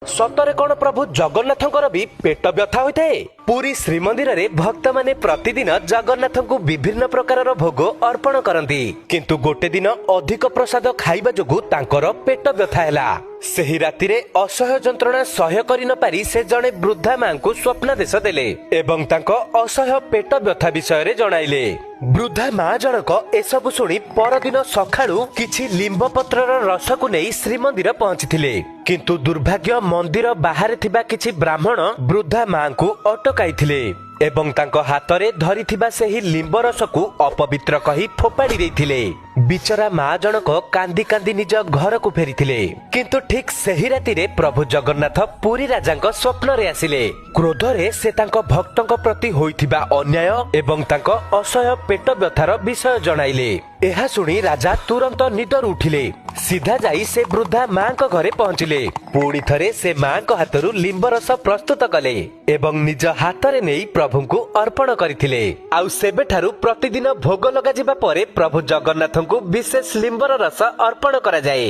सतरे कौन प्रभु जगन्नाथंकर भी पेट व्यथा होता है। पुरी श्रीमंदिर रे भक्त माने प्रतिदिन जगन्नाथ को विभिन्न प्रकार भोग अर्पण करती, किंतु गोटे दिन अधिक प्रसाद खाइबा जोगु तांकर पेट व्यथा हैला। सेही राति रे असह्य जंत्रणा सह्य करि न पारि से जणे वृद्धा मां को स्वप्नादेश देले एवं तांको असह्य पेट व्यथा विषय रे जणाइले। वृद्धा मां जनक एसबु शुणी परदिन सखाळु किछि लिंब पत्रर रस को नहीं श्रीमंदिर पहुंचीथिले, किंतु दुर्भाग्य मंदिर बाहर थिबा किछि ब्राह्मण वृद्धा मां को अटकाइथिले एवं तांको हातरे धरिथिबा सेही लिंब रस को अपवित्र कही फोपाड़ी देइथिले। बिचरा मां जनक कांदी कांदी निज घर को फेरिथिले, किंतु ठीक सेही राति रे प्रभु जगन्नाथ पुरी राजांक स्वप्न रे आसिले। क्रोध रे से तांको भक्तंक प्रति होइथिबा अन्याय एवं तांको असह्य पेट व्यथार विषय जणाइले। एहा सुनी राजा तुरंत निदर उठिले, सीधा जाई से वृद्धा मां को घरे पहुंचिले। पुणी थरे से मां को हाथरू लिंब रस प्रस्तुत कले एवं निज हाथ रे नेई प्रभु को अर्पण करथिले। आउ सेबेठारु प्रतिदिन भोग लगा जिबा परे प्रभु जगन्नाथ को विशेष लिंबर रस अर्पण करा जाए।